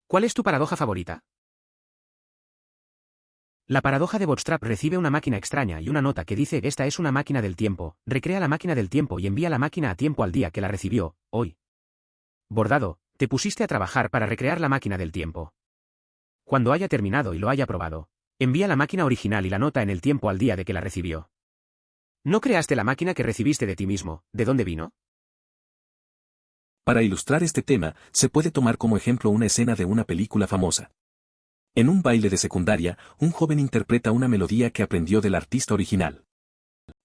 ¿Cuál es tu paradoja favorita? La paradoja de Bootstrap recibe una máquina extraña y una nota que dice: esta es una máquina del tiempo, recrea la máquina del tiempo y envía la máquina a tiempo al día que la recibió, hoy. Bordado, te pusiste a trabajar para recrear la máquina del tiempo. Cuando haya terminado y lo haya probado, envía la máquina original y la nota en el tiempo al día de que la recibió. ¿No creaste la máquina que recibiste de ti mismo? ¿De dónde vino? Para ilustrar este tema, se puede tomar como ejemplo una escena de una película famosa. En un baile de secundaria, un joven interpreta una melodía que aprendió del artista original.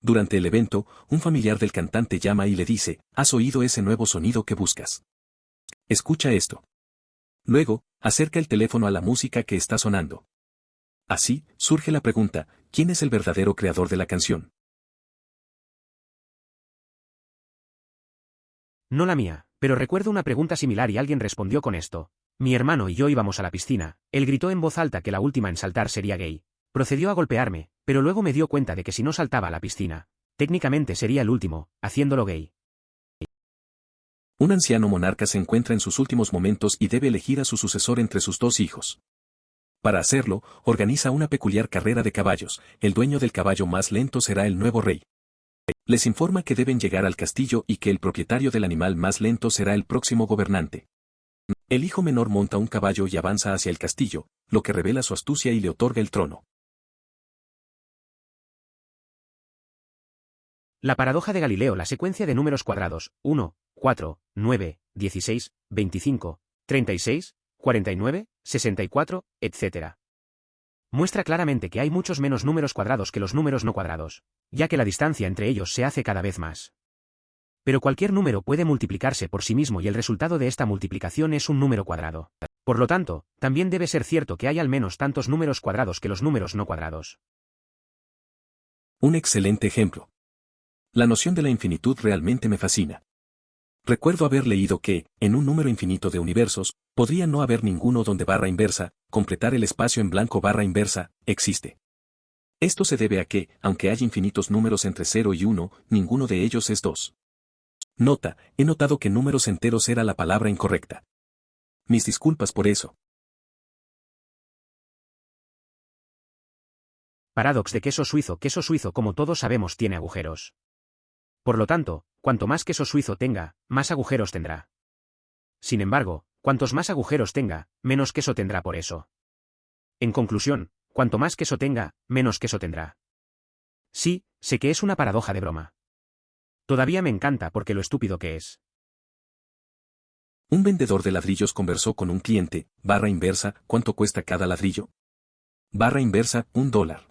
Durante el evento, un familiar del cantante llama y le dice: ¿has oído ese nuevo sonido que buscas? Escucha esto. Luego, acerca el teléfono a la música que está sonando. Así, surge la pregunta: ¿quién es el verdadero creador de la canción? No la mía, pero recuerdo una pregunta similar y alguien respondió con esto. Mi hermano y yo íbamos a la piscina, él gritó en voz alta que la última en saltar sería gay. Procedió a golpearme, pero luego me dio cuenta de que si no saltaba a la piscina, técnicamente sería el último, haciéndolo gay. Un anciano monarca se encuentra en sus últimos momentos y debe elegir a su sucesor entre sus dos hijos. Para hacerlo, organiza una peculiar carrera de caballos. El dueño del caballo más lento será el nuevo rey. Les informa que deben llegar al castillo y que el propietario del animal más lento será el próximo gobernante. El hijo menor monta un caballo y avanza hacia el castillo, lo que revela su astucia y le otorga el trono. La paradoja de Galileo, la secuencia de números cuadrados, 1, 4, 9, 16, 25, 36, 49, 64, etc. Muestra claramente que hay muchos menos números cuadrados que los números no cuadrados, ya que la distancia entre ellos se hace cada vez más. Pero cualquier número puede multiplicarse por sí mismo y el resultado de esta multiplicación es un número cuadrado. Por lo tanto, también debe ser cierto que hay al menos tantos números cuadrados que los números no cuadrados. Un excelente ejemplo. La noción de la infinitud realmente me fascina. Recuerdo haber leído que, en un número infinito de universos, podría no haber ninguno donde barra inversa, completar el espacio en blanco barra inversa, existe. Esto se debe a que, aunque hay infinitos números entre 0 y 1, ninguno de ellos es 2. Nota, he notado que números enteros era la palabra incorrecta. Mis disculpas por eso. Paradox de queso suizo, como todos sabemos, tiene agujeros. Por lo tanto, cuanto más queso suizo tenga, más agujeros tendrá. Sin embargo, cuantos más agujeros tenga, menos queso tendrá por eso. En conclusión, cuanto más queso tenga, menos queso tendrá. Sí, sé que es una paradoja de broma. Todavía me encanta porque lo estúpido que es. Un vendedor de ladrillos conversó con un cliente, barra inversa, ¿cuánto cuesta cada ladrillo? Barra inversa, $1.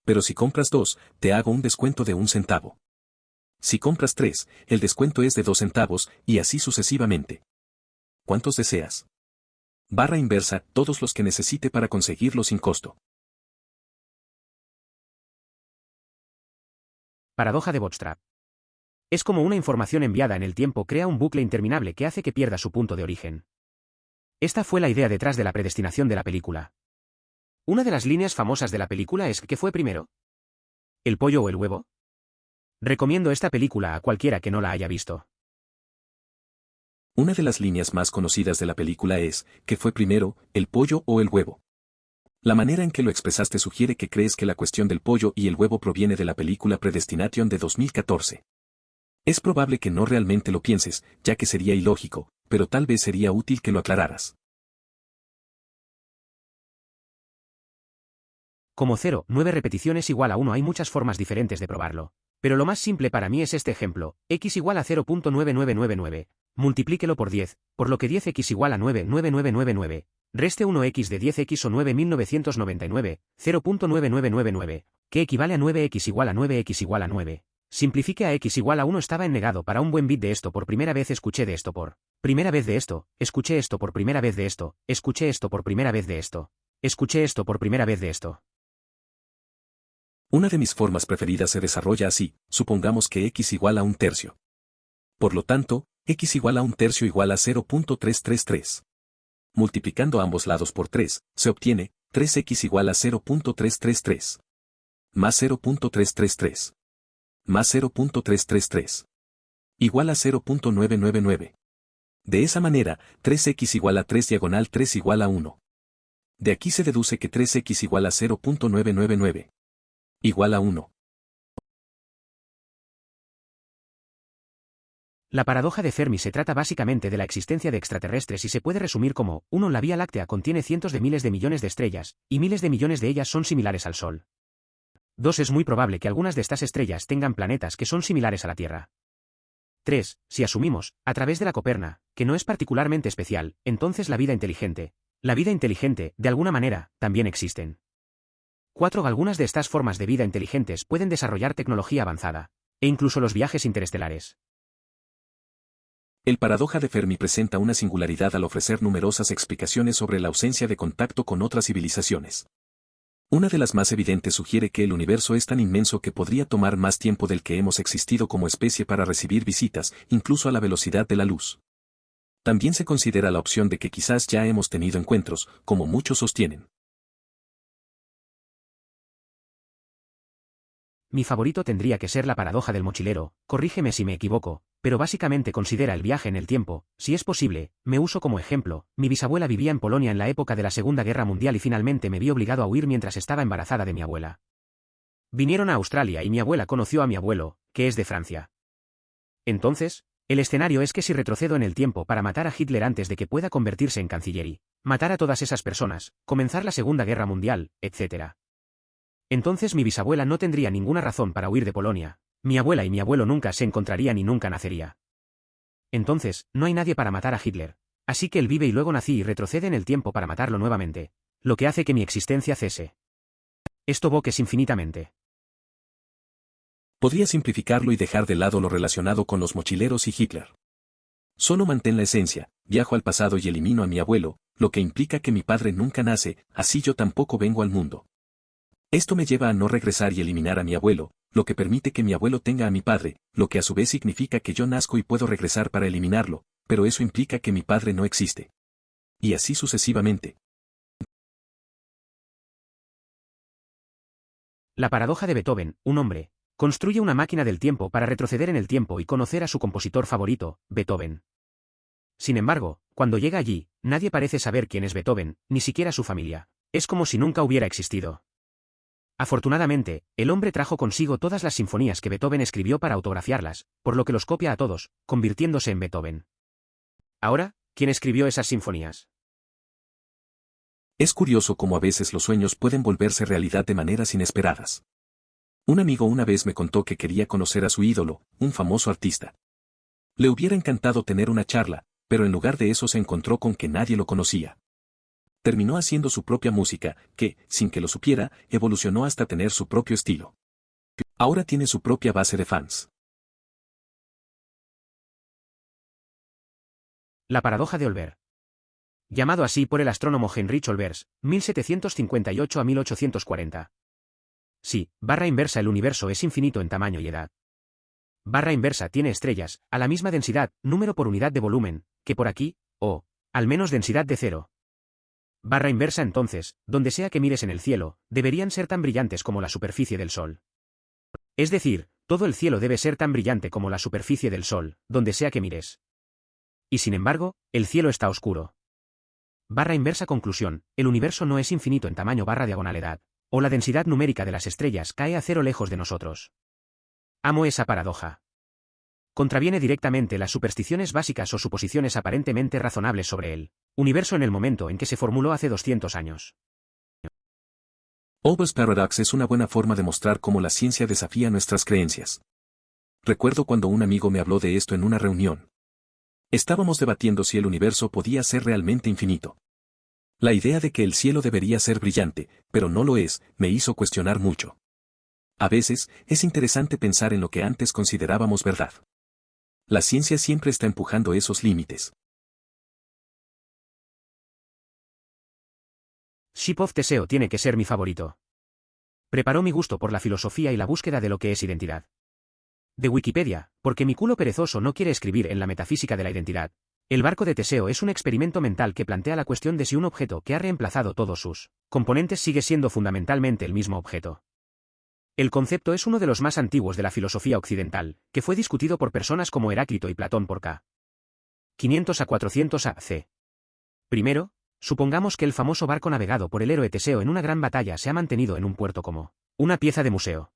Pero si compras 2, te hago un descuento de 1 centavo. Si compras 3, el descuento es de 2 centavos, y así sucesivamente. ¿Cuántos deseas? Barra inversa, todos los que necesite para conseguirlo sin costo. Paradoja de Bootstrap. Es como una información enviada en el tiempo crea un bucle interminable que hace que pierda su punto de origen. Esta fue la idea detrás de la predestinación de la película. Una de las líneas famosas de la película es: ¿qué fue primero? ¿El pollo o el huevo? Recomiendo esta película a cualquiera que no la haya visto. Una de las líneas más conocidas de la película es: ¿qué fue primero, el pollo o el huevo? La manera en que lo expresaste sugiere que crees que la cuestión del pollo y el huevo proviene de la película Predestination de 2014. Es probable que no realmente lo pienses, ya que sería ilógico, pero tal vez sería útil que lo aclararas. Como 0, 9 repeticiones igual a 1, hay muchas formas diferentes de probarlo. Pero lo más simple para mí es este ejemplo: x igual a 0.9999. Multiplíquelo por 10, por lo que 10x igual a 99999. Reste 1x de 10x o 9.999, 0.9999, que equivale a 9x igual a 9x igual a 9. Simplifique a x igual a 1. Estaba ennegado para un buen bit de esto. Por primera vez escuché de esto por primera vez de esto, escuché esto por primera vez de esto, escuché esto por primera vez de esto, escuché esto por primera vez de esto. Una de mis formas preferidas se desarrolla así: supongamos que x igual a 1/3. Por lo tanto, x igual a 1/3 igual a 0.333. Multiplicando ambos lados por 3, se obtiene 3x igual a 0.333. Más 0.333. Más 0.333. Igual a 0.999. De esa manera, 3x igual a 3 diagonal 3 igual a 1. De aquí se deduce que 3x igual a 0.999. Igual a 1. La paradoja de Fermi se trata básicamente de la existencia de extraterrestres y se puede resumir como, 1. La Vía Láctea contiene cientos de miles de millones de estrellas, y miles de millones de ellas son similares al Sol. 2. Es muy probable que algunas de estas estrellas tengan planetas que son similares a la Tierra. 3. Si asumimos, a través de la Coperna, que no es particularmente especial, entonces la vida inteligente, de alguna manera, también existen. 4. Algunas de estas formas de vida inteligentes pueden desarrollar tecnología avanzada, e incluso los viajes interestelares. El paradoja de Fermi presenta una singularidad al ofrecer numerosas explicaciones sobre la ausencia de contacto con otras civilizaciones. Una de las más evidentes sugiere que el universo es tan inmenso que podría tomar más tiempo del que hemos existido como especie para recibir visitas, incluso a la velocidad de la luz. También se considera la opción de que quizás ya hemos tenido encuentros, como muchos sostienen. Mi favorito tendría que ser la paradoja del mochilero, corrígeme si me equivoco, pero básicamente considera el viaje en el tiempo, si es posible, me uso como ejemplo, mi bisabuela vivía en Polonia en la época de la Segunda Guerra Mundial y finalmente me vi obligado a huir mientras estaba embarazada de mi abuela. Vinieron a Australia y mi abuela conoció a mi abuelo, que es de Francia. Entonces, el escenario es que si retrocedo en el tiempo para matar a Hitler antes de que pueda convertirse en canciller y matar a todas esas personas, comenzar la Segunda Guerra Mundial, etc. Entonces mi bisabuela no tendría ninguna razón para huir de Polonia, mi abuela y mi abuelo nunca se encontrarían y nunca nacería. Entonces, no hay nadie para matar a Hitler, así que él vive y luego nací y retrocede en el tiempo para matarlo nuevamente, lo que hace que mi existencia cese. Esto boques infinitamente. Podría simplificarlo y dejar de lado lo relacionado con los mochileros y Hitler. Solo mantén la esencia, viajo al pasado y elimino a mi abuelo, lo que implica que mi padre nunca nace, así yo tampoco vengo al mundo. Esto me lleva a no regresar y eliminar a mi abuelo, lo que permite que mi abuelo tenga a mi padre, lo que a su vez significa que yo nazco y puedo regresar para eliminarlo, pero eso implica que mi padre no existe. Y así sucesivamente. La paradoja de Beethoven, un hombre, construye una máquina del tiempo para retroceder en el tiempo y conocer a su compositor favorito, Beethoven. Sin embargo, cuando llega allí, nadie parece saber quién es Beethoven, ni siquiera su familia. Es como si nunca hubiera existido. Afortunadamente, el hombre trajo consigo todas las sinfonías que Beethoven escribió para autografiarlas, por lo que los copia a todos, convirtiéndose en Beethoven. Ahora, ¿quién escribió esas sinfonías? Es curioso cómo a veces los sueños pueden volverse realidad de maneras inesperadas. Un amigo una vez me contó que quería conocer a su ídolo, un famoso artista. Le hubiera encantado tener una charla, pero en lugar de eso se encontró con que nadie lo conocía. Terminó haciendo su propia música, que, sin que lo supiera, evolucionó hasta tener su propio estilo. Ahora tiene su propia base de fans. La paradoja de Olbers. Llamado así por el astrónomo Heinrich Olbers, 1758 a 1840. Sí, barra inversa el universo es infinito en tamaño y edad. Barra inversa tiene estrellas, a la misma densidad, número por unidad de volumen, que por aquí, o, al menos densidad de cero. Barra inversa entonces, donde sea que mires en el cielo, deberían ser tan brillantes como la superficie del Sol. Es decir, todo el cielo debe ser tan brillante como la superficie del Sol, donde sea que mires. Y sin embargo, el cielo está oscuro. Barra inversa conclusión, el universo no es infinito en tamaño barra diagonal edad, o la densidad numérica de las estrellas cae a cero lejos de nosotros. Amo esa paradoja. Contraviene directamente las supersticiones básicas o suposiciones aparentemente razonables sobre el universo en el momento en que se formuló hace 200 años. Olbers Paradox es una buena forma de mostrar cómo la ciencia desafía nuestras creencias. Recuerdo cuando un amigo me habló de esto en una reunión. Estábamos debatiendo si el universo podía ser realmente infinito. La idea de que el cielo debería ser brillante, pero no lo es, me hizo cuestionar mucho. A veces, es interesante pensar en lo que antes considerábamos verdad. La ciencia siempre está empujando esos límites. Ship of Teseo tiene que ser mi favorito. Preparó mi gusto por la filosofía y la búsqueda de lo que es identidad. De Wikipedia, porque mi culo perezoso no quiere escribir en la metafísica de la identidad. El barco de Teseo es un experimento mental que plantea la cuestión de si un objeto que ha reemplazado todos sus componentes sigue siendo fundamentalmente el mismo objeto. El concepto es uno de los más antiguos de la filosofía occidental, que fue discutido por personas como Heráclito y Platón por ca. 500 a 400 AC. Primero, supongamos que el famoso barco navegado por el héroe Teseo en una gran batalla se ha mantenido en un puerto como una pieza de museo.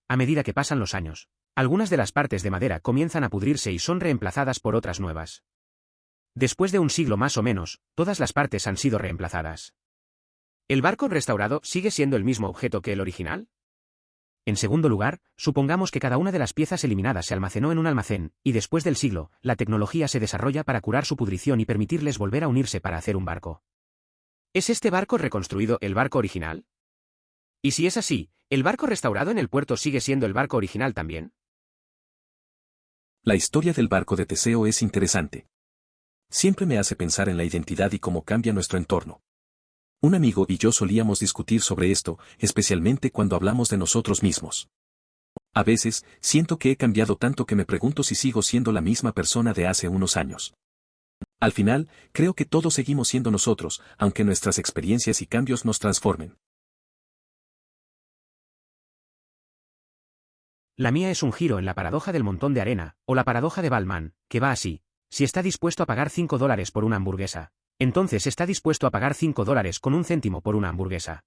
A medida que pasan los años, algunas de las partes de madera comienzan a pudrirse y son reemplazadas por otras nuevas. Después de un siglo más o menos, todas las partes han sido reemplazadas. ¿El barco restaurado sigue siendo el mismo objeto que el original? En segundo lugar, supongamos que cada una de las piezas eliminadas se almacenó en un almacén, y después del siglo, la tecnología se desarrolla para curar su pudrición y permitirles volver a unirse para hacer un barco. ¿Es este barco reconstruido el barco original? Y si es así, ¿el barco restaurado en el puerto sigue siendo el barco original también? La historia del barco de Teseo es interesante. Siempre me hace pensar en la identidad y cómo cambia nuestro entorno. Un amigo y yo solíamos discutir sobre esto, especialmente cuando hablamos de nosotros mismos. A veces, siento que he cambiado tanto que me pregunto si sigo siendo la misma persona de hace unos años. Al final, creo que todos seguimos siendo nosotros, aunque nuestras experiencias y cambios nos transformen. La mía es un giro en la paradoja del montón de arena, o la paradoja de Bellman, que va así. Si está dispuesto a pagar $5 por una hamburguesa, entonces está dispuesto a pagar $5 con un céntimo por una hamburguesa.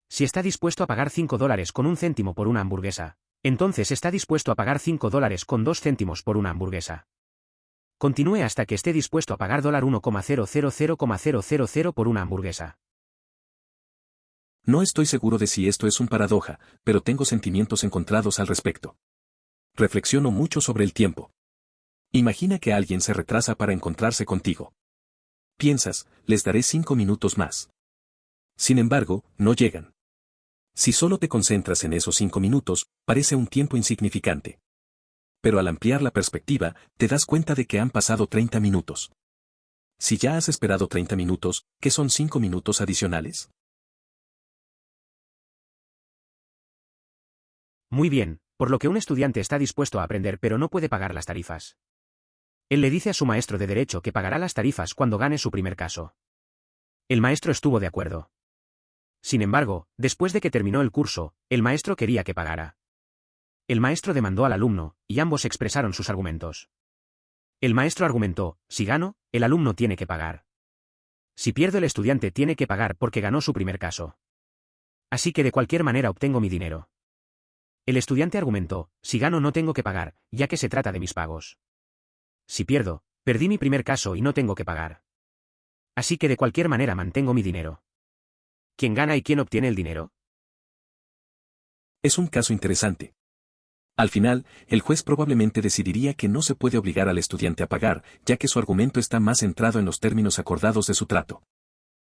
Si está dispuesto a pagar $5 con un céntimo por una hamburguesa, entonces está dispuesto a pagar $5 con 2 céntimos por una hamburguesa. Continúe hasta que esté dispuesto a pagar $1,000,000 por una hamburguesa. No estoy seguro de si esto es un paradoja, pero tengo sentimientos encontrados al respecto. Reflexiono mucho sobre el tiempo. Imagina que alguien se retrasa para encontrarse contigo. Piensas, les daré 5 minutos más. Sin embargo, no llegan. Si solo te concentras en esos 5 minutos, parece un tiempo insignificante. Pero al ampliar la perspectiva, te das cuenta de que han pasado 30 minutos. Si ya has esperado 30 minutos, ¿qué son 5 minutos adicionales? Muy bien, por lo que un estudiante está dispuesto a aprender pero no puede pagar las tarifas. Él le dice a su maestro de derecho que pagará las tarifas cuando gane su primer caso. El maestro estuvo de acuerdo. Sin embargo, después de que terminó el curso, el maestro quería que pagara. El maestro demandó al alumno, y ambos expresaron sus argumentos. El maestro argumentó, si gano, el alumno tiene que pagar. Si pierdo, el estudiante tiene que pagar porque ganó su primer caso. Así que de cualquier manera obtengo mi dinero. El estudiante argumentó, si gano no tengo que pagar, ya que se trata de mis pagos. Si pierdo, perdí mi primer caso y no tengo que pagar. Así que de cualquier manera mantengo mi dinero. ¿Quién gana y quién obtiene el dinero? Es un caso interesante. Al final, el juez probablemente decidiría que no se puede obligar al estudiante a pagar, ya que su argumento está más centrado en los términos acordados de su trato.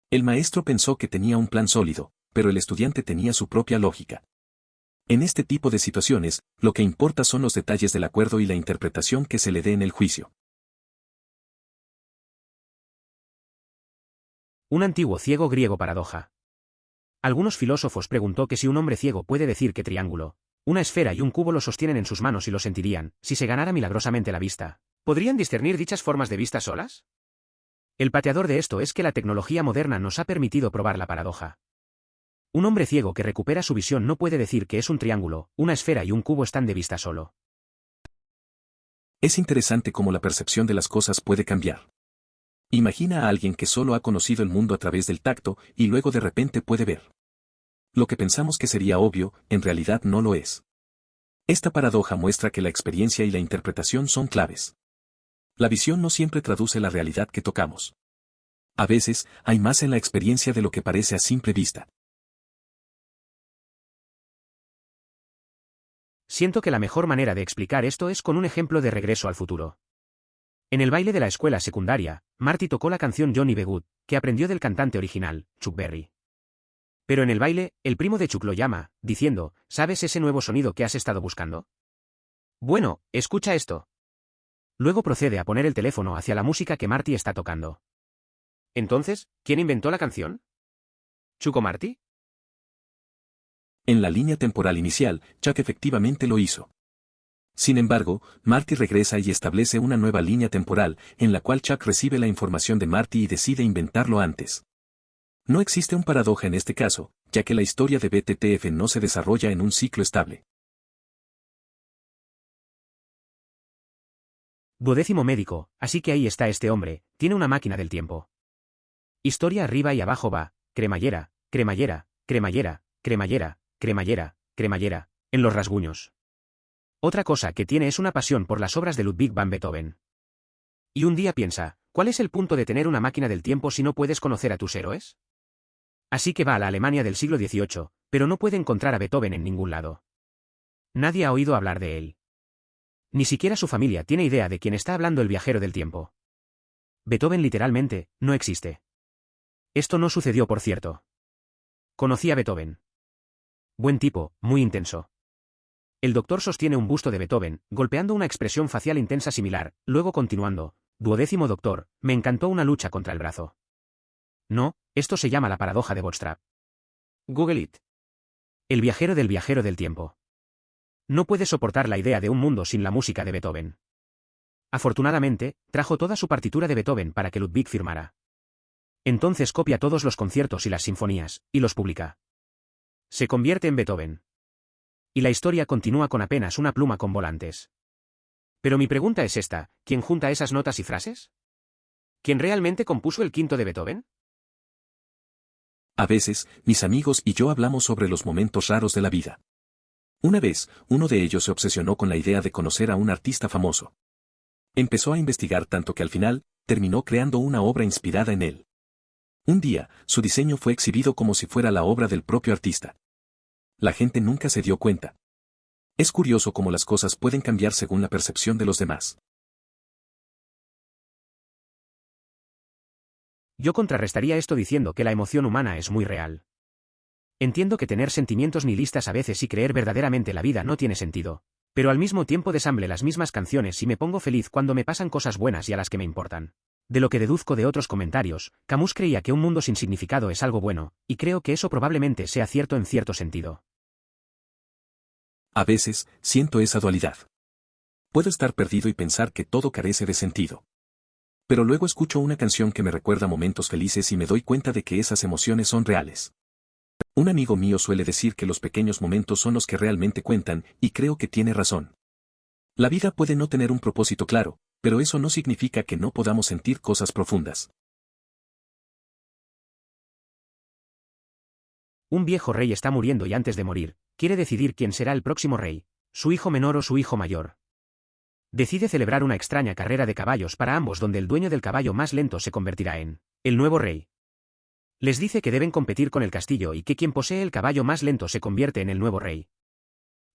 El maestro pensó que tenía un plan sólido, pero el estudiante tenía su propia lógica. En este tipo de situaciones, lo que importa son los detalles del acuerdo y la interpretación que se le dé en el juicio. Un antiguo ciego griego paradoja. Algunos filósofos preguntó que si un hombre ciego puede decir que triángulo, una esfera y un cubo lo sostienen en sus manos y lo sentirían, si se ganara milagrosamente la vista, ¿podrían discernir dichas formas de vista solas? El pateador de esto es que la tecnología moderna nos ha permitido probar la paradoja. Un hombre ciego que recupera su visión no puede decir que es un triángulo, una esfera y un cubo están de vista solo. Es interesante cómo la percepción de las cosas puede cambiar. Imagina a alguien que solo ha conocido el mundo a través del tacto y luego de repente puede ver. Lo que pensamos que sería obvio, en realidad no lo es. Esta paradoja muestra que la experiencia y la interpretación son claves. La visión no siempre traduce la realidad que tocamos. A veces, hay más en la experiencia de lo que parece a simple vista. Siento que la mejor manera de explicar esto es con un ejemplo de Regreso al futuro. En el baile de la escuela secundaria, Marty tocó la canción Johnny B. Good, que aprendió del cantante original, Chuck Berry. Pero en el baile, el primo de Chuck lo llama, diciendo, ¿sabes ese nuevo sonido que has estado buscando? Bueno, escucha esto. Luego procede a poner el teléfono hacia la música que Marty está tocando. Entonces, ¿quién inventó la canción? ¿Chuck o Marty? En la línea temporal inicial, Chuck efectivamente lo hizo. Sin embargo, Marty regresa y establece una nueva línea temporal, en la cual Chuck recibe la información de Marty y decide inventarlo antes. No existe un paradoja en este caso, ya que la historia de BTTF no se desarrolla en un ciclo estable. Duodécimo médico, así que ahí está este hombre, tiene una máquina del tiempo. Historia arriba y abajo va, cremallera, cremallera, cremallera, cremallera, cremallera, cremallera, en los rasguños. Otra cosa que tiene es una pasión por las obras de Ludwig van Beethoven. Y un día piensa, ¿cuál es el punto de tener una máquina del tiempo si no puedes conocer a tus héroes? Así que va a la Alemania del siglo XVIII, pero no puede encontrar a Beethoven en ningún lado. Nadie ha oído hablar de él. Ni siquiera su familia tiene idea de quién está hablando el viajero del tiempo. Beethoven literalmente, no existe. Esto no sucedió, por cierto. Conocí a Beethoven. Buen tipo, muy intenso. El doctor sostiene un busto de Beethoven, golpeando una expresión facial intensa similar, luego continuando, duodécimo doctor, me encantó una lucha contra el brazo. No, esto se llama la paradoja de Bootstrap. Google it. El viajero del tiempo. No puede soportar la idea de un mundo sin la música de Beethoven. Afortunadamente, trajo toda su partitura de Beethoven para que Ludwig firmara. Entonces copia todos los conciertos y las sinfonías, y los publica. Se convierte en Beethoven. Y la historia continúa con apenas una pluma con volantes. Pero mi pregunta es esta, ¿quién junta esas notas y frases? ¿Quién realmente compuso el quinto de Beethoven? A veces, mis amigos y yo hablamos sobre los momentos raros de la vida. Una vez, uno de ellos se obsesionó con la idea de conocer a un artista famoso. Empezó a investigar tanto que al final, terminó creando una obra inspirada en él. Un día, su diseño fue exhibido como si fuera la obra del propio artista. La gente nunca se dio cuenta. Es curioso cómo las cosas pueden cambiar según la percepción de los demás. Yo contrarrestaría esto diciendo que la emoción humana es muy real. Entiendo que tener sentimientos nihilistas a veces y creer verdaderamente la vida no tiene sentido, pero al mismo tiempo desamble las mismas canciones y me pongo feliz cuando me pasan cosas buenas y a las que me importan. De lo que deduzco de otros comentarios, Camus creía que un mundo sin significado es algo bueno, y creo que eso probablemente sea cierto en cierto sentido. A veces, siento esa dualidad. Puedo estar perdido y pensar que todo carece de sentido. Pero luego escucho una canción que me recuerda momentos felices y me doy cuenta de que esas emociones son reales. Un amigo mío suele decir que los pequeños momentos son los que realmente cuentan, y creo que tiene razón. La vida puede no tener un propósito claro, pero eso no significa que no podamos sentir cosas profundas. Un viejo rey está muriendo y antes de morir, quiere decidir quién será el próximo rey, su hijo menor o su hijo mayor. Decide celebrar una extraña carrera de caballos para ambos donde el dueño del caballo más lento se convertirá en el nuevo rey. Les dice que deben competir con el castillo y que quien posee el caballo más lento se convierte en el nuevo rey.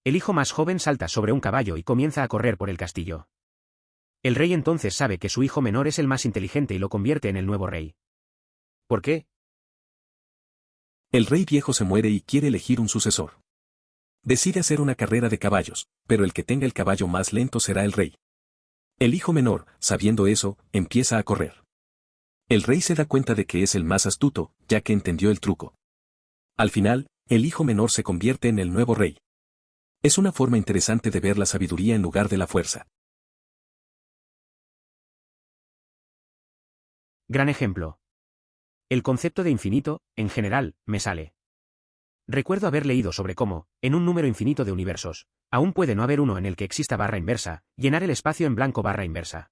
El hijo más joven salta sobre un caballo y comienza a correr por el castillo. El rey entonces sabe que su hijo menor es el más inteligente y lo convierte en el nuevo rey. ¿Por qué? El rey viejo se muere y quiere elegir un sucesor. Decide hacer una carrera de caballos, pero el que tenga el caballo más lento será el rey. El hijo menor, sabiendo eso, empieza a correr. El rey se da cuenta de que es el más astuto, ya que entendió el truco. Al final, el hijo menor se convierte en el nuevo rey. Es una forma interesante de ver la sabiduría en lugar de la fuerza. Gran ejemplo. El concepto de infinito, en general, me sale. Recuerdo haber leído sobre cómo, en un número infinito de universos, aún puede no haber uno en el que exista barra inversa, llenar el espacio en blanco barra inversa.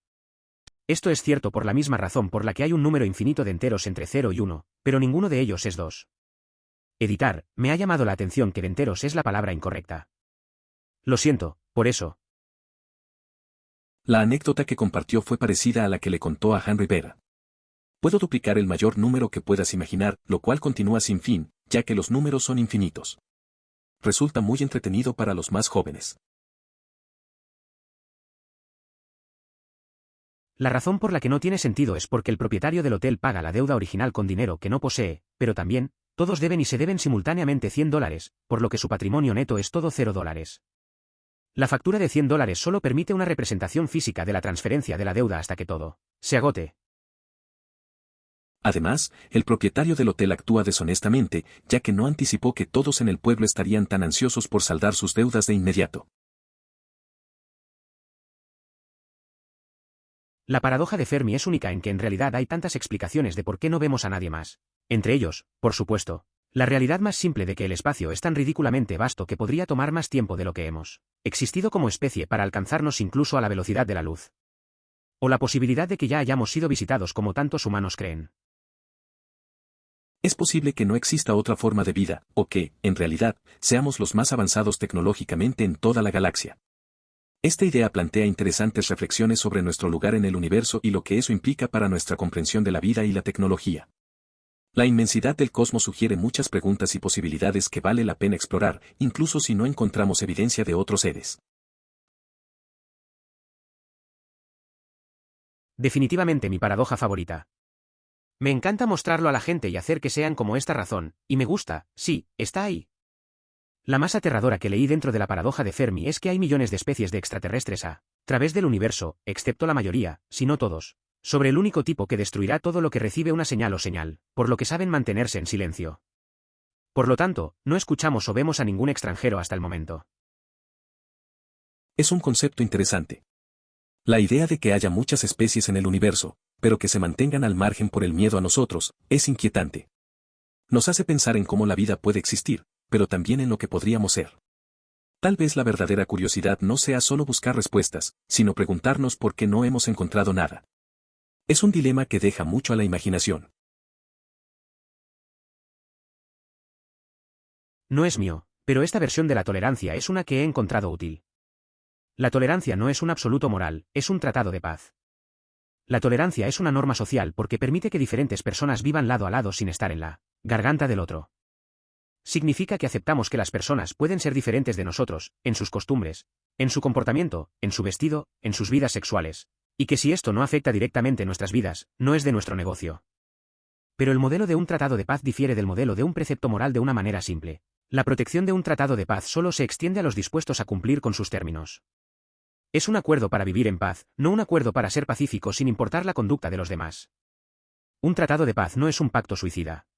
Esto es cierto por la misma razón por la que hay un número infinito de enteros entre 0 y 1, pero ninguno de ellos es 2. Editar, me ha llamado la atención que de enteros es la palabra incorrecta. Lo siento, por eso. La anécdota que compartió fue parecida a la que le contó a Henry Vera. Puedo duplicar el mayor número que puedas imaginar, lo cual continúa sin fin, ya que los números son infinitos. Resulta muy entretenido para los más jóvenes. La razón por la que no tiene sentido es porque el propietario del hotel paga la deuda original con dinero que no posee, pero también, todos deben y se deben simultáneamente $100, por lo que su patrimonio neto es todo $0. La factura de $100 solo permite una representación física de la transferencia de la deuda hasta que todo se agote. Además, el propietario del hotel actúa deshonestamente, ya que no anticipó que todos en el pueblo estarían tan ansiosos por saldar sus deudas de inmediato. La paradoja de Fermi es única en que en realidad hay tantas explicaciones de por qué no vemos a nadie más. Entre ellos, por supuesto, la realidad más simple de que el espacio es tan ridículamente vasto que podría tomar más tiempo de lo que hemos existido como especie para alcanzarnos incluso a la velocidad de la luz. O la posibilidad de que ya hayamos sido visitados como tantos humanos creen. Es posible que no exista otra forma de vida, o que, en realidad, seamos los más avanzados tecnológicamente en toda la galaxia. Esta idea plantea interesantes reflexiones sobre nuestro lugar en el universo y lo que eso implica para nuestra comprensión de la vida y la tecnología. La inmensidad del cosmos sugiere muchas preguntas y posibilidades que vale la pena explorar, incluso si no encontramos evidencia de otros seres. Definitivamente mi paradoja favorita. Me encanta mostrarlo a la gente y hacer que sean como esta razón, y me gusta, sí, está ahí. La más aterradora que leí dentro de la paradoja de Fermi es que hay millones de especies de extraterrestres a través del universo, excepto la mayoría, si no todos, sobre el único tipo que destruirá todo lo que recibe una señal o señal, por lo que saben mantenerse en silencio. Por lo tanto, no escuchamos o vemos a ningún extranjero hasta el momento. Es un concepto interesante. La idea de que haya muchas especies en el universo, pero que se mantengan al margen por el miedo a nosotros, es inquietante. Nos hace pensar en cómo la vida puede existir, pero también en lo que podríamos ser. Tal vez la verdadera curiosidad no sea solo buscar respuestas, sino preguntarnos por qué no hemos encontrado nada. Es un dilema que deja mucho a la imaginación. No es mío, pero esta versión de la tolerancia es una que he encontrado útil. La tolerancia no es un absoluto moral, es un tratado de paz. La tolerancia es una norma social porque permite que diferentes personas vivan lado a lado sin estar en la garganta del otro. Significa que aceptamos que las personas pueden ser diferentes de nosotros, en sus costumbres, en su comportamiento, en su vestido, en sus vidas sexuales, y que si esto no afecta directamente nuestras vidas, no es de nuestro negocio. Pero el modelo de un tratado de paz difiere del modelo de un precepto moral de una manera simple. La protección de un tratado de paz solo se extiende a los dispuestos a cumplir con sus términos. Es un acuerdo para vivir en paz, no un acuerdo para ser pacífico sin importar la conducta de los demás. Un tratado de paz no es un pacto suicida.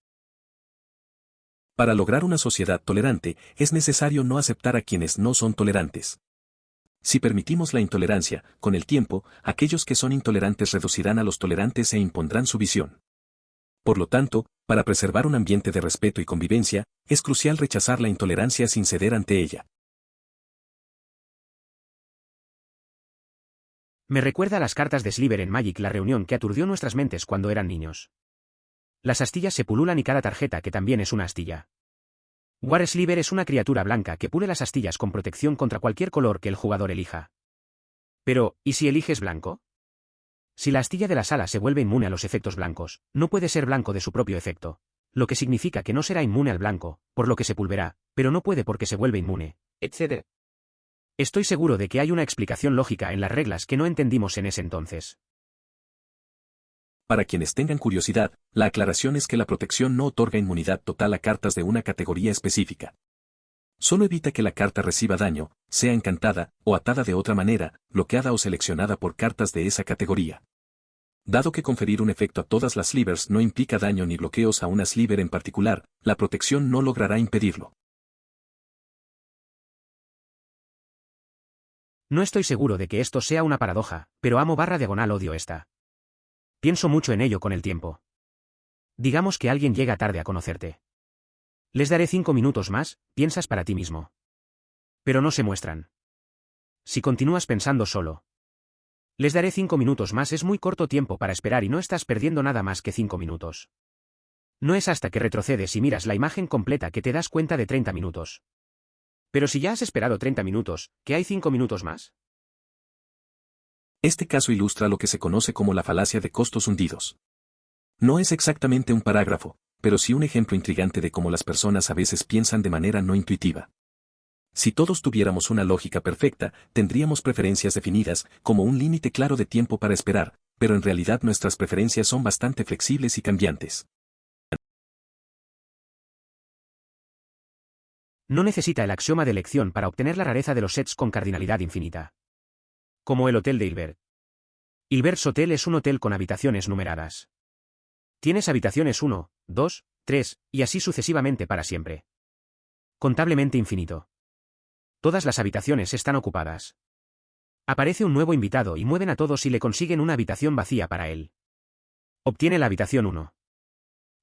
Para lograr una sociedad tolerante, es necesario no aceptar a quienes no son tolerantes. Si permitimos la intolerancia, con el tiempo, aquellos que son intolerantes reducirán a los tolerantes e impondrán su visión. Por lo tanto, para preservar un ambiente de respeto y convivencia, es crucial rechazar la intolerancia sin ceder ante ella. Me recuerda a las cartas de Sliver en Magic, la reunión que aturdió nuestras mentes cuando eran niños. Las astillas se pululan y cada tarjeta que también es una astilla. War Sliver es una criatura blanca que pule las astillas con protección contra cualquier color que el jugador elija. Pero, ¿y si eliges blanco? Si la astilla de la sala se vuelve inmune a los efectos blancos, no puede ser blanco de su propio efecto, lo que significa que no será inmune al blanco, por lo que se pulverá, pero no puede porque se vuelve inmune, etc. Estoy seguro de que hay una explicación lógica en las reglas que no entendimos en ese entonces. Para quienes tengan curiosidad, la aclaración es que la protección no otorga inmunidad total a cartas de una categoría específica. Solo evita que la carta reciba daño, sea encantada, o atada de otra manera, bloqueada o seleccionada por cartas de esa categoría. Dado que conferir un efecto a todas las slivers no implica daño ni bloqueos a una sliver en particular, la protección no logrará impedirlo. No estoy seguro de que esto sea una paradoja, pero amo/odio esta. Pienso mucho en ello con el tiempo. Digamos que alguien llega tarde a conocerte. Les daré 5 minutos más, piensas para ti mismo. Pero no se muestran. Si continúas pensando solo. Les daré 5 minutos más, es muy corto tiempo para esperar y no estás perdiendo nada más que 5 minutos. No es hasta que retrocedes y miras la imagen completa que te das cuenta de 30 minutos. Pero si ya has esperado 30 minutos, ¿qué hay 5 minutos más? Este caso ilustra lo que se conoce como la falacia de costos hundidos. No es exactamente un parágrafo, pero sí un ejemplo intrigante de cómo las personas a veces piensan de manera no intuitiva. Si todos tuviéramos una lógica perfecta, tendríamos preferencias definidas, como un límite claro de tiempo para esperar, pero en realidad nuestras preferencias son bastante flexibles y cambiantes. No necesita el axioma de elección para obtener la rareza de los sets con cardinalidad infinita. Como el hotel de Hilbert. Hilbert's Hotel es un hotel con habitaciones numeradas. Tienes habitaciones 1, 2, 3, y así sucesivamente para siempre. Contablemente infinito. Todas las habitaciones están ocupadas. Aparece un nuevo invitado y mueven a todos y le consiguen una habitación vacía para él. Obtiene la habitación 1.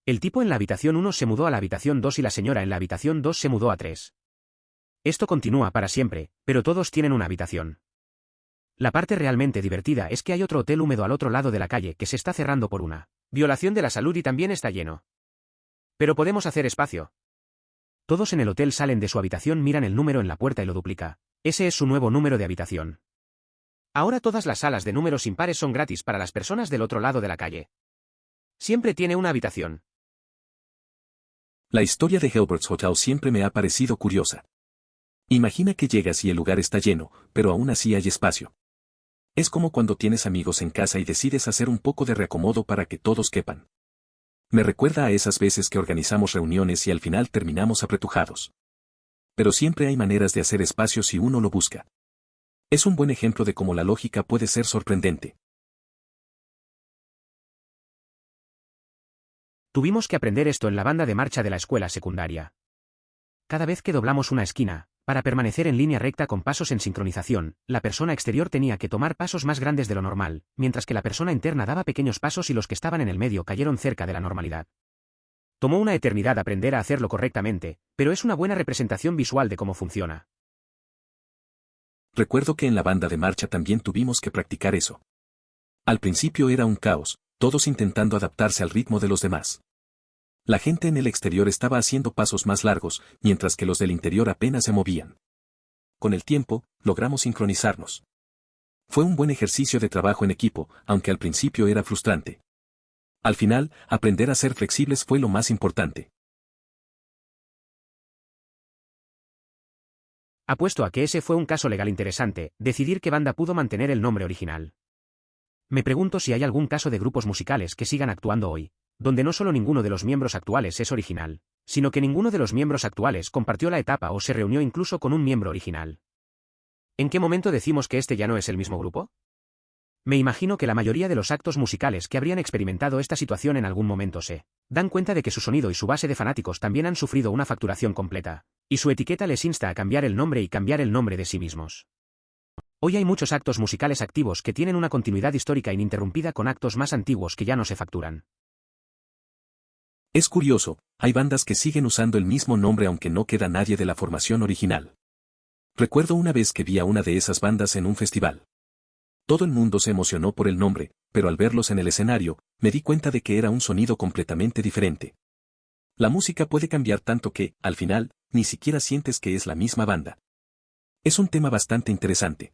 El tipo en la habitación 1 se mudó a la habitación 2 y la señora en la habitación 2 se mudó a 3. Esto continúa para siempre, pero todos tienen una habitación. La parte realmente divertida es que hay otro hotel húmedo al otro lado de la calle que se está cerrando por una violación de la salud y también está lleno. Pero podemos hacer espacio. Todos en el hotel salen de su habitación, miran el número en la puerta y lo duplica. Ese es su nuevo número de habitación. Ahora todas las salas de números impares son gratis para las personas del otro lado de la calle. Siempre tiene una habitación. La historia de Hilbert's Hotel siempre me ha parecido curiosa. Imagina que llegas y el lugar está lleno, pero aún así hay espacio. Es como cuando tienes amigos en casa y decides hacer un poco de reacomodo para que todos quepan. Me recuerda a esas veces que organizamos reuniones y al final terminamos apretujados. Pero siempre hay maneras de hacer espacio si uno lo busca. Es un buen ejemplo de cómo la lógica puede ser sorprendente. Tuvimos que aprender esto en la banda de marcha de la escuela secundaria. Cada vez que doblamos una esquina, para permanecer en línea recta con pasos en sincronización, la persona exterior tenía que tomar pasos más grandes de lo normal, mientras que la persona interna daba pequeños pasos y los que estaban en el medio cayeron cerca de la normalidad. Tomó una eternidad aprender a hacerlo correctamente, pero es una buena representación visual de cómo funciona. Recuerdo que en la banda de marcha también tuvimos que practicar eso. Al principio era un caos, todos intentando adaptarse al ritmo de los demás. La gente en el exterior estaba haciendo pasos más largos, mientras que los del interior apenas se movían. Con el tiempo, logramos sincronizarnos. Fue un buen ejercicio de trabajo en equipo, aunque al principio era frustrante. Al final, aprender a ser flexibles fue lo más importante. Apuesto a que ese fue un caso legal interesante, decidir qué banda pudo mantener el nombre original. Me pregunto si hay algún caso de grupos musicales que sigan actuando hoy, donde no solo ninguno de los miembros actuales es original, sino que ninguno de los miembros actuales compartió la etapa o se reunió incluso con un miembro original. ¿En qué momento decimos que este ya no es el mismo grupo? Me imagino que la mayoría de los actos musicales que habrían experimentado esta situación en algún momento se dan cuenta de que su sonido y su base de fanáticos también han sufrido una facturación completa, y su etiqueta les insta a cambiar el nombre y cambiar el nombre de sí mismos. Hoy hay muchos actos musicales activos que tienen una continuidad histórica ininterrumpida con actos más antiguos que ya no se facturan. Es curioso, hay bandas que siguen usando el mismo nombre aunque no queda nadie de la formación original. Recuerdo una vez que vi a una de esas bandas en un festival. Todo el mundo se emocionó por el nombre, pero al verlos en el escenario, me di cuenta de que era un sonido completamente diferente. La música puede cambiar tanto que, al final, ni siquiera sientes que es la misma banda. Es un tema bastante interesante.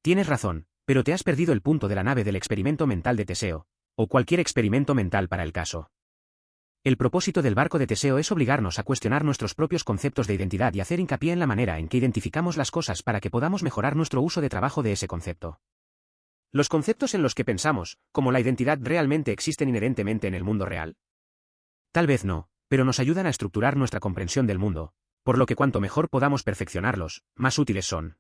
Tienes razón, pero te has perdido el punto de la nave del experimento mental de Teseo, o cualquier experimento mental para el caso. El propósito del barco de Teseo es obligarnos a cuestionar nuestros propios conceptos de identidad y hacer hincapié en la manera en que identificamos las cosas para que podamos mejorar nuestro uso de trabajo de ese concepto. Los conceptos en los que pensamos, como la identidad, realmente existen inherentemente en el mundo real. Tal vez no, pero nos ayudan a estructurar nuestra comprensión del mundo, por lo que cuanto mejor podamos perfeccionarlos, más útiles son.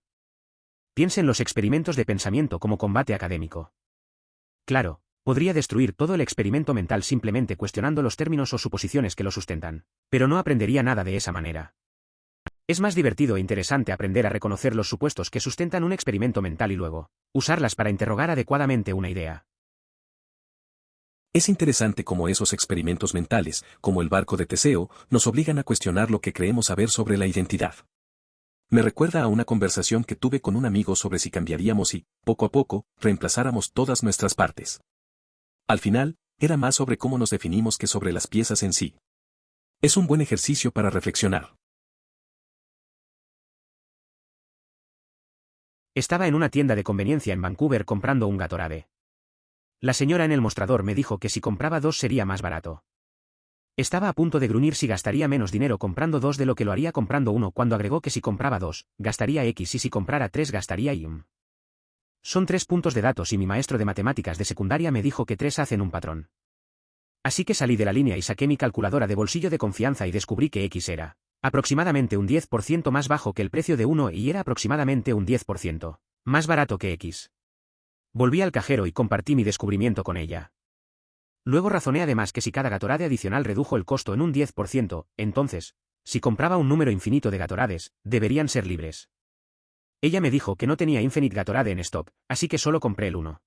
Piense en los experimentos de pensamiento como combate académico. Claro, podría destruir todo el experimento mental simplemente cuestionando los términos o suposiciones que lo sustentan, pero no aprendería nada de esa manera. Es más divertido e interesante aprender a reconocer los supuestos que sustentan un experimento mental y luego usarlas para interrogar adecuadamente una idea. Es interesante cómo esos experimentos mentales, como el barco de Teseo, nos obligan a cuestionar lo que creemos saber sobre la identidad. Me recuerda a una conversación que tuve con un amigo sobre si cambiaríamos y, poco a poco, reemplazáramos todas nuestras partes. Al final, era más sobre cómo nos definimos que sobre las piezas en sí. Es un buen ejercicio para reflexionar. Estaba en una tienda de conveniencia en Vancouver comprando un Gatorade. La señora en el mostrador me dijo que si compraba 2 sería más barato. Estaba a punto de gruñir si gastaría menos dinero comprando 2 de lo que lo haría comprando 1 cuando agregó que si compraba 2, gastaría X y si comprara 3 gastaría Y. Son 3 puntos de datos y mi maestro de matemáticas de secundaria me dijo que 3 hacen un patrón. Así que salí de la línea y saqué mi calculadora de bolsillo de confianza y descubrí que X era aproximadamente un 10% más bajo que el precio de 1 y era aproximadamente un 10% más barato que X. Volví al cajero y compartí mi descubrimiento con ella. Luego razoné además que si cada Gatorade adicional redujo el costo en un 10%, entonces, si compraba un número infinito de Gatorades, deberían ser libres. Ella me dijo que no tenía Infinite Gatorade en stock, así que solo compré el 1.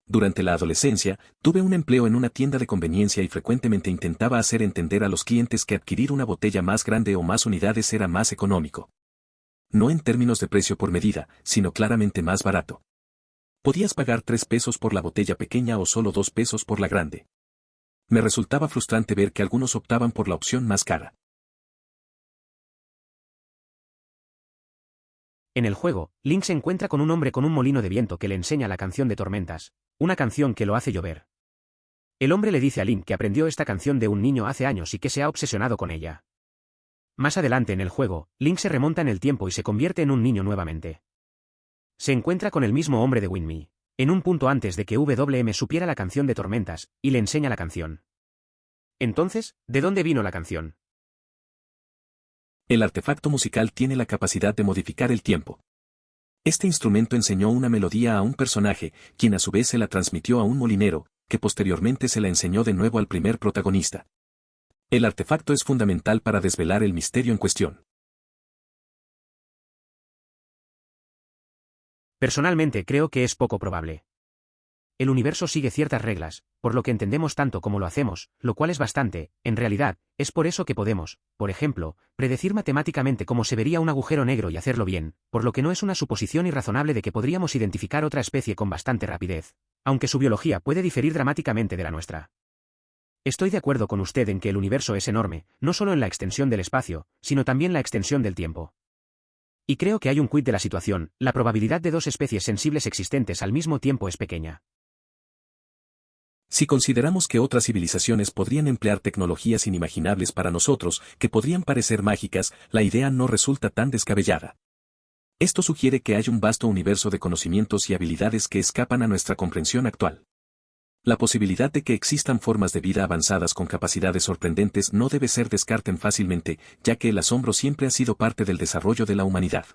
Durante la adolescencia, tuve un empleo en una tienda de conveniencia y frecuentemente intentaba hacer entender a los clientes que adquirir una botella más grande o más unidades era más económico. No en términos de precio por medida, sino claramente más barato. Podías pagar 3 pesos por la botella pequeña o solo 2 pesos por la grande. Me resultaba frustrante ver que algunos optaban por la opción más cara. En el juego, Link se encuentra con un hombre con un molino de viento que le enseña la canción de Tormentas, una canción que lo hace llover. El hombre le dice a Link que aprendió esta canción de un niño hace años y que se ha obsesionado con ella. Más adelante en el juego, Link se remonta en el tiempo y se convierte en un niño nuevamente. Se encuentra con el mismo hombre de Winme, en un punto antes de que WM supiera la canción de Tormentas, y le enseña la canción. Entonces, ¿de dónde vino la canción? El artefacto musical tiene la capacidad de modificar el tiempo. Este instrumento enseñó una melodía a un personaje, quien a su vez se la transmitió a un molinero, que posteriormente se la enseñó de nuevo al primer protagonista. El artefacto es fundamental para desvelar el misterio en cuestión. Personalmente creo que es poco probable. El universo sigue ciertas reglas, por lo que entendemos tanto como lo hacemos, lo cual es bastante, en realidad, es por eso que podemos, por ejemplo, predecir matemáticamente cómo se vería un agujero negro y hacerlo bien, por lo que no es una suposición irrazonable de que podríamos identificar otra especie con bastante rapidez, aunque su biología puede diferir dramáticamente de la nuestra. Estoy de acuerdo con usted en que el universo es enorme, no solo en la extensión del espacio, sino también la extensión del tiempo. Y creo que hay un quid de la situación, la probabilidad de 2 especies sensibles existentes al mismo tiempo es pequeña. Si consideramos que otras civilizaciones podrían emplear tecnologías inimaginables para nosotros, que podrían parecer mágicas, la idea no resulta tan descabellada. Esto sugiere que hay un vasto universo de conocimientos y habilidades que escapan a nuestra comprensión actual. La posibilidad de que existan formas de vida avanzadas con capacidades sorprendentes no debe ser descartada fácilmente, ya que el asombro siempre ha sido parte del desarrollo de la humanidad.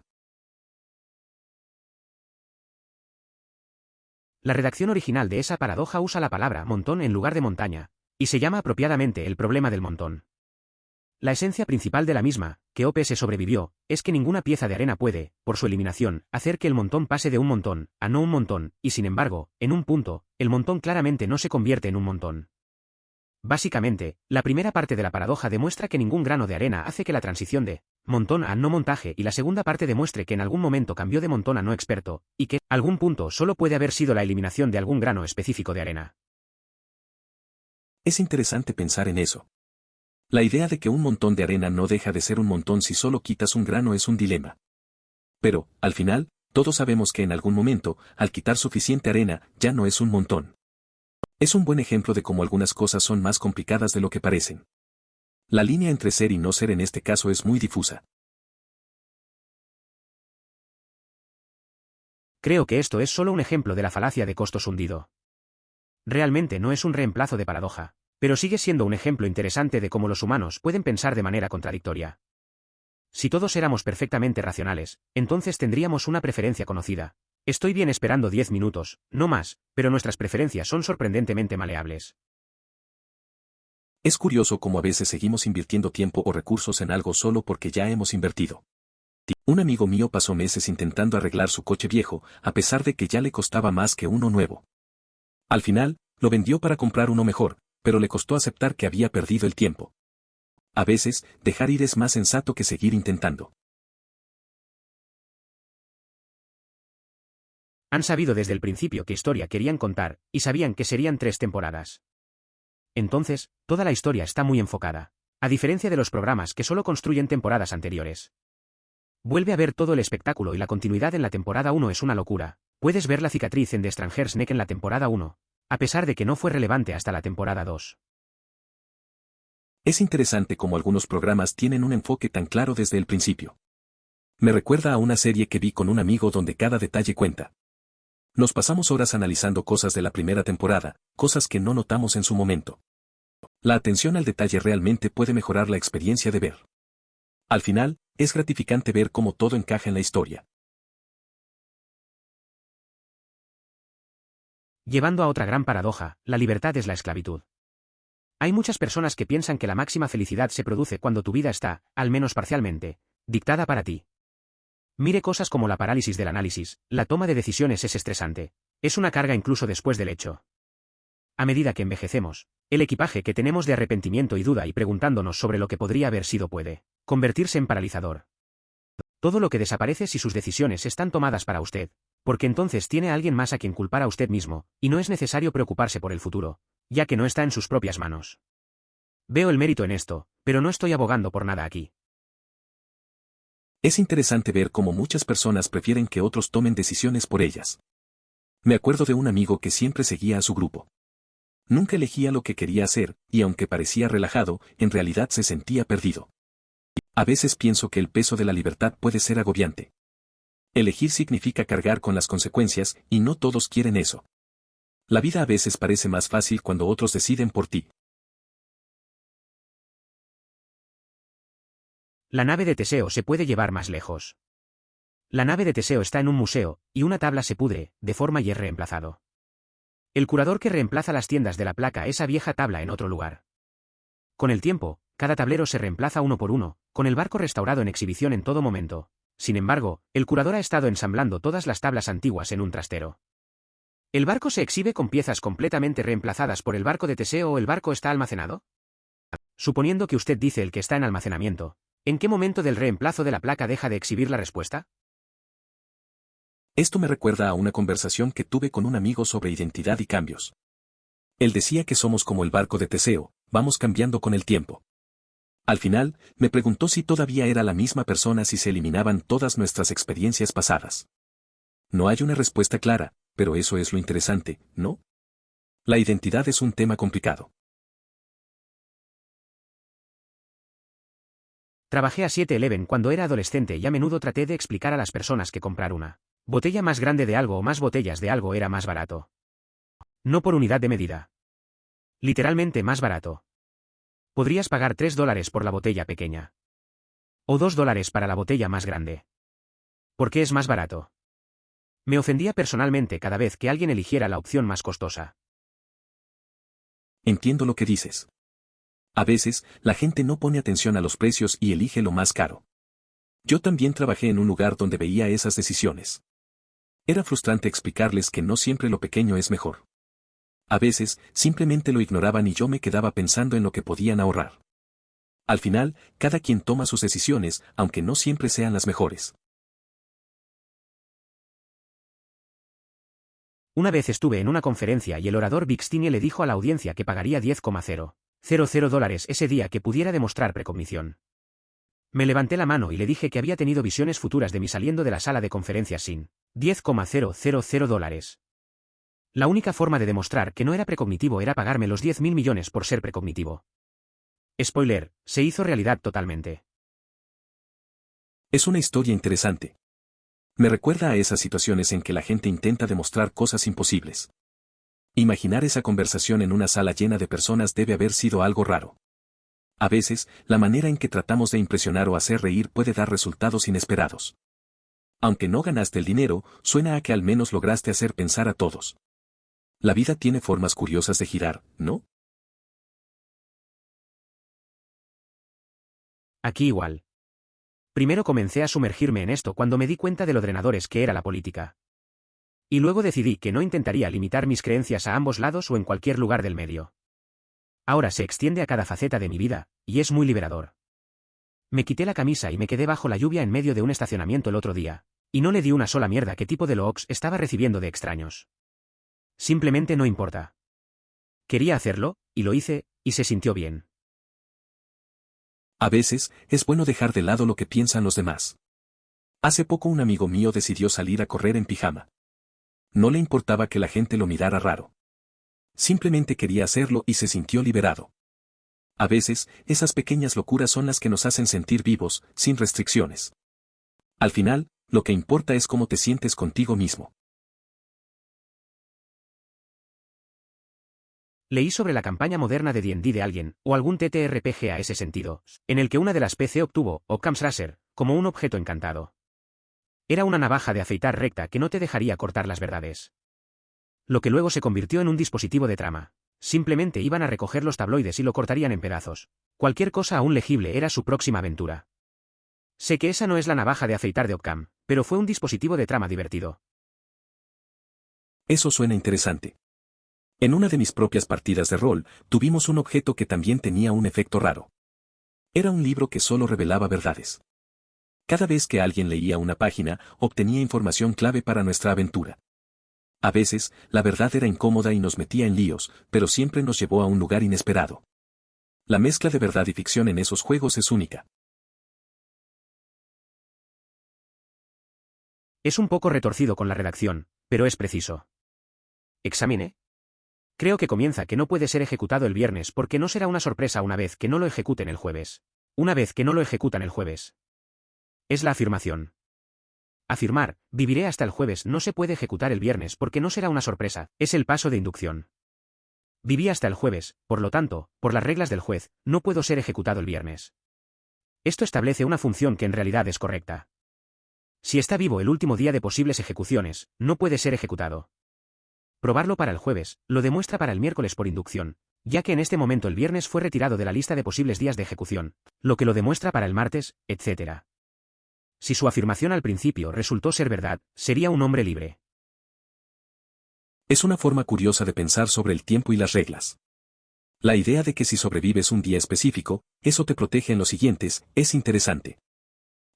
La redacción original de esa paradoja usa la palabra montón en lugar de montaña, y se llama apropiadamente el problema del montón. La esencia principal de la misma, que OPS sobrevivió, es que ninguna pieza de arena puede, por su eliminación, hacer que el montón pase de un montón a no un montón, y sin embargo, en un punto, el montón claramente no se convierte en un montón. Básicamente, la primera parte de la paradoja demuestra que ningún grano de arena hace que la transición de montón a no montaje y la segunda parte demuestre que en algún momento cambió de montón a no experto, y que algún punto solo puede haber sido la eliminación de algún grano específico de arena. Es interesante pensar en eso. La idea de que un montón de arena no deja de ser un montón si solo quitas un grano es un dilema. Pero, al final, todos sabemos que en algún momento, al quitar suficiente arena, ya no es un montón. Es un buen ejemplo de cómo algunas cosas son más complicadas de lo que parecen. La línea entre ser y no ser en este caso es muy difusa. Creo que esto es solo un ejemplo de la falacia de costos hundido. Realmente no es un reemplazo de paradoja, pero sigue siendo un ejemplo interesante de cómo los humanos pueden pensar de manera contradictoria. Si todos éramos perfectamente racionales, entonces tendríamos una preferencia conocida. Estoy bien esperando 10 minutos, no más, pero nuestras preferencias son sorprendentemente maleables. Es curioso cómo a veces seguimos invirtiendo tiempo o recursos en algo solo porque ya hemos invertido. Un amigo mío pasó meses intentando arreglar su coche viejo, a pesar de que ya le costaba más que uno nuevo. Al final, lo vendió para comprar uno mejor, pero le costó aceptar que había perdido el tiempo. A veces, dejar ir es más sensato que seguir intentando. Han sabido desde el principio qué historia querían contar, y sabían que serían 3 temporadas. Entonces, toda la historia está muy enfocada, a diferencia de los programas que solo construyen temporadas anteriores. Vuelve a ver todo el espectáculo y la continuidad en la temporada 1 es una locura. Puedes ver la cicatriz en The Stranger's Neck en la temporada 1, a pesar de que no fue relevante hasta la temporada 2. Es interesante cómo algunos programas tienen un enfoque tan claro desde el principio. Me recuerda a una serie que vi con un amigo donde cada detalle cuenta. Nos pasamos horas analizando cosas de la primera temporada, cosas que no notamos en su momento. La atención al detalle realmente puede mejorar la experiencia de ver. Al final, es gratificante ver cómo todo encaja en la historia. Llevando a otra gran paradoja, la libertad es la esclavitud. Hay muchas personas que piensan que la máxima felicidad se produce cuando tu vida está, al menos parcialmente, dictada para ti. Mire cosas como la parálisis del análisis, la toma de decisiones es estresante. Es una carga incluso después del hecho. A medida que envejecemos, el equipaje que tenemos de arrepentimiento y duda y preguntándonos sobre lo que podría haber sido puede convertirse en paralizador. Todo lo que desaparece si sus decisiones están tomadas para usted, porque entonces tiene a alguien más a quien culpar a usted mismo, y no es necesario preocuparse por el futuro, ya que no está en sus propias manos. Veo el mérito en esto, pero no estoy abogando por nada aquí. Es interesante ver cómo muchas personas prefieren que otros tomen decisiones por ellas. Me acuerdo de un amigo que siempre seguía a su grupo. Nunca elegía lo que quería hacer, y aunque parecía relajado, en realidad se sentía perdido. A veces pienso que el peso de la libertad puede ser agobiante. Elegir significa cargar con las consecuencias, y no todos quieren eso. La vida a veces parece más fácil cuando otros deciden por ti. La nave de Teseo se puede llevar más lejos. La nave de Teseo está en un museo, y una tabla se pudre, deforma y es reemplazado. El curador que reemplaza las tiendas de la placa esa vieja tabla en otro lugar. Con el tiempo, cada tablero se reemplaza uno por uno, con el barco restaurado en exhibición en todo momento. Sin embargo, el curador ha estado ensamblando todas las tablas antiguas en un trastero. ¿El barco se exhibe con piezas completamente reemplazadas por el barco de Teseo o el barco está almacenado? Suponiendo que usted dice el que está en almacenamiento, ¿en qué momento del reemplazo de la placa deja de exhibir la respuesta? Esto me recuerda a una conversación que tuve con un amigo sobre identidad y cambios. Él decía que somos como el barco de Teseo, vamos cambiando con el tiempo. Al final, me preguntó si todavía era la misma persona si se eliminaban todas nuestras experiencias pasadas. No hay una respuesta clara, pero eso es lo interesante, ¿no? La identidad es un tema complicado. Trabajé a 7-Eleven cuando era adolescente y a menudo traté de explicar a las personas que comprar una botella más grande de algo o más botellas de algo era más barato. No por unidad de medida. Literalmente más barato. Podrías pagar $3 por la botella pequeña. O $2 para la botella más grande. ¿Por qué es más barato? Me ofendía personalmente cada vez que alguien eligiera la opción más costosa. Entiendo lo que dices. A veces, la gente no pone atención a los precios y elige lo más caro. Yo también trabajé en un lugar donde veía esas decisiones. Era frustrante explicarles que no siempre lo pequeño es mejor. A veces, simplemente lo ignoraban y yo me quedaba pensando en lo que podían ahorrar. Al final, cada quien toma sus decisiones, aunque no siempre sean las mejores. Una vez estuve en una conferencia y el orador Bixtini le dijo a la audiencia que pagaría $10,000 ese día que pudiera demostrar precognición. Me levanté la mano y le dije que había tenido visiones futuras de mí saliendo de la sala de conferencias sin $10,000. La única forma de demostrar que no era precognitivo era pagarme los 10.000 millones por ser precognitivo. Spoiler, se hizo realidad totalmente. Es una historia interesante. Me recuerda a esas situaciones en que la gente intenta demostrar cosas imposibles. Imaginar esa conversación en una sala llena de personas debe haber sido algo raro. A veces, la manera en que tratamos de impresionar o hacer reír puede dar resultados inesperados. Aunque no ganaste el dinero, suena a que al menos lograste hacer pensar a todos. La vida tiene formas curiosas de girar, ¿no? Aquí igual. Primero comencé a sumergirme en esto cuando me di cuenta de lo drenadores que era la política. Y luego decidí que no intentaría limitar mis creencias a ambos lados o en cualquier lugar del medio. Ahora se extiende a cada faceta de mi vida, y es muy liberador. Me quité la camisa y me quedé bajo la lluvia en medio de un estacionamiento el otro día, y no le di una sola mierda qué tipo de looks estaba recibiendo de extraños. Simplemente no importa. Quería hacerlo, y lo hice, y se sintió bien. A veces, es bueno dejar de lado lo que piensan los demás. Hace poco un amigo mío decidió salir a correr en pijama. No le importaba que la gente lo mirara raro. Simplemente quería hacerlo y se sintió liberado. A veces, esas pequeñas locuras son las que nos hacen sentir vivos, sin restricciones. Al final, lo que importa es cómo te sientes contigo mismo. Leí sobre la campaña moderna de D&D de alguien, o algún TTRPG a ese sentido, en el que una de las PC obtuvo, Occam's Razor, como un objeto encantado. Era una navaja de afeitar recta que no te dejaría cortar las verdades. Lo que luego se convirtió en un dispositivo de trama. Simplemente iban a recoger los tabloides y lo cortarían en pedazos. Cualquier cosa aún legible era su próxima aventura. Sé que esa no es la navaja de afeitar de Occam, pero fue un dispositivo de trama divertido. Eso suena interesante. En una de mis propias partidas de rol, tuvimos un objeto que también tenía un efecto raro. Era un libro que solo revelaba verdades. Cada vez que alguien leía una página, obtenía información clave para nuestra aventura. A veces, la verdad era incómoda y nos metía en líos, pero siempre nos llevó a un lugar inesperado. La mezcla de verdad y ficción en esos juegos es única. Es un poco retorcido con la redacción, pero es preciso. ¿Examine? Creo que comienza que no puede ser ejecutado el viernes porque no será una sorpresa una vez que no lo ejecuten el jueves. Una vez que no lo ejecutan el jueves. Es la afirmación. Afirmar, viviré hasta el jueves no se puede ejecutar el viernes porque no será una sorpresa, es el paso de inducción. Viví hasta el jueves, por lo tanto, por las reglas del juez, no puedo ser ejecutado el viernes. Esto establece una función que en realidad es correcta. Si está vivo el último día de posibles ejecuciones, no puede ser ejecutado. Probarlo para el jueves, lo demuestra para el miércoles por inducción, ya que en este momento el viernes fue retirado de la lista de posibles días de ejecución, lo que lo demuestra para el martes, etc. Si su afirmación al principio resultó ser verdad, sería un hombre libre. Es una forma curiosa de pensar sobre el tiempo y las reglas. La idea de que si sobrevives un día específico, eso te protege en los siguientes, es interesante.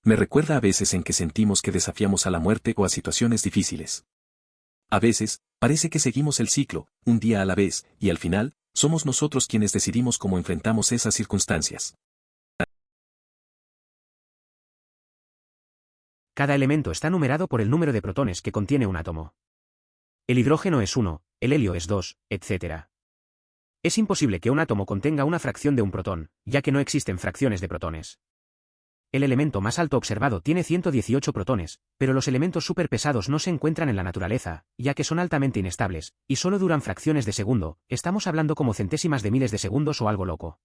Me recuerda a veces en que sentimos que desafiamos a la muerte o a situaciones difíciles. A veces, parece que seguimos el ciclo, un día a la vez, y al final, somos nosotros quienes decidimos cómo enfrentamos esas circunstancias. Cada elemento está numerado por el número de protones que contiene un átomo. El hidrógeno es 1, el helio es 2, etc. Es imposible que un átomo contenga una fracción de un protón, ya que no existen fracciones de protones. El elemento más alto observado tiene 118 protones, pero los elementos superpesados no se encuentran en la naturaleza, ya que son altamente inestables, y solo duran fracciones de segundo, estamos hablando como centésimas de miles de segundos o algo loco.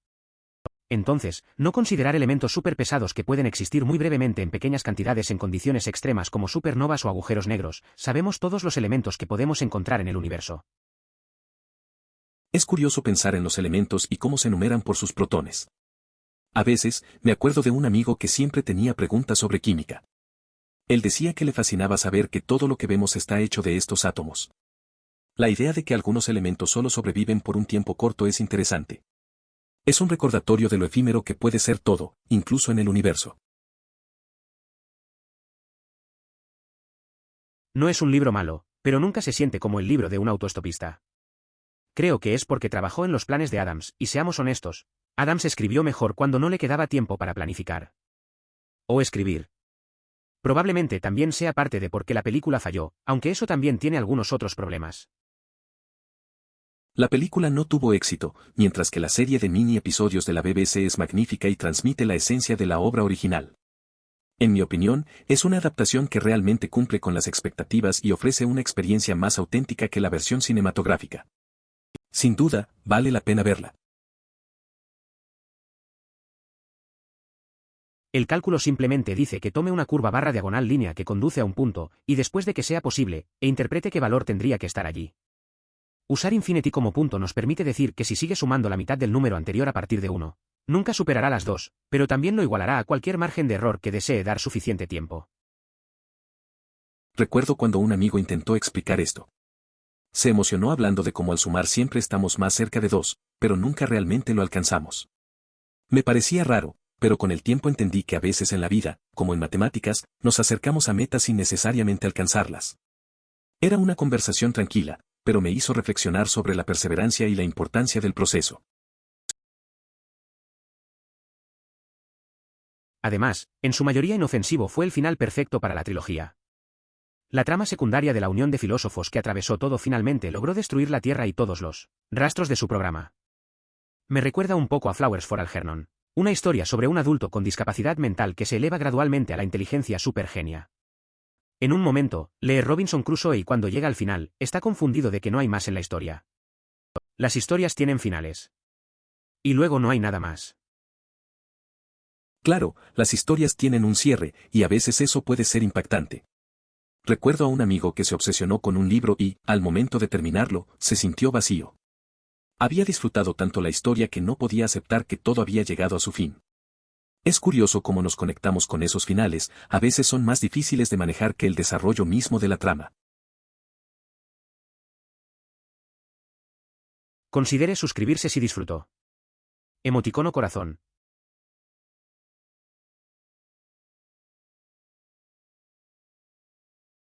Entonces, no considerar elementos superpesados que pueden existir muy brevemente en pequeñas cantidades en condiciones extremas como supernovas o agujeros negros, sabemos todos los elementos que podemos encontrar en el universo. Es curioso pensar en los elementos y cómo se enumeran por sus protones. A veces, me acuerdo de un amigo que siempre tenía preguntas sobre química. Él decía que le fascinaba saber que todo lo que vemos está hecho de estos átomos. La idea de que algunos elementos solo sobreviven por un tiempo corto es interesante. Es un recordatorio de lo efímero que puede ser todo, incluso en el universo. No es un libro malo, pero nunca se siente como el libro de un autoestopista. Creo que es porque trabajó en los planes de Adams, y seamos honestos, Adams escribió mejor cuando no le quedaba tiempo para planificar. O escribir. Probablemente también sea parte de por qué la película falló, aunque eso también tiene algunos otros problemas. La película no tuvo éxito, mientras que la serie de mini episodios de la BBC es magnífica y transmite la esencia de la obra original. En mi opinión, es una adaptación que realmente cumple con las expectativas y ofrece una experiencia más auténtica que la versión cinematográfica. Sin duda, vale la pena verla. El cálculo simplemente dice que tome una curva barra diagonal línea que conduce a un punto, y después de que sea posible, e interprete qué valor tendría que estar allí. Usar infinity como punto nos permite decir que si sigue sumando la mitad del número anterior a partir de 1, nunca superará las 2, pero también lo igualará a cualquier margen de error que desee dar suficiente tiempo. Recuerdo cuando un amigo intentó explicar esto. Se emocionó hablando de cómo al sumar siempre estamos más cerca de 2, pero nunca realmente lo alcanzamos. Me parecía raro, pero con el tiempo entendí que a veces en la vida, como en matemáticas, nos acercamos a metas sin necesariamente alcanzarlas. Era una conversación tranquila, pero me hizo reflexionar sobre la perseverancia y la importancia del proceso. Además, en su mayoría inofensivo fue el final perfecto para la trilogía. La trama secundaria de la unión de filósofos que atravesó todo finalmente logró destruir la Tierra y todos los rastros de su programa. Me recuerda un poco a Flowers for Algernon, una historia sobre un adulto con discapacidad mental que se eleva gradualmente a la inteligencia supergenia. En un momento, lee Robinson Crusoe y cuando llega al final, está confundido de que no hay más en la historia. Las historias tienen finales. Y luego no hay nada más. Claro, las historias tienen un cierre, y a veces eso puede ser impactante. Recuerdo a un amigo que se obsesionó con un libro y, al momento de terminarlo, se sintió vacío. Había disfrutado tanto la historia que no podía aceptar que todo había llegado a su fin. Es curioso cómo nos conectamos con esos finales, a veces son más difíciles de manejar que el desarrollo mismo de la trama. Considere suscribirse si disfrutó. Emoticono corazón.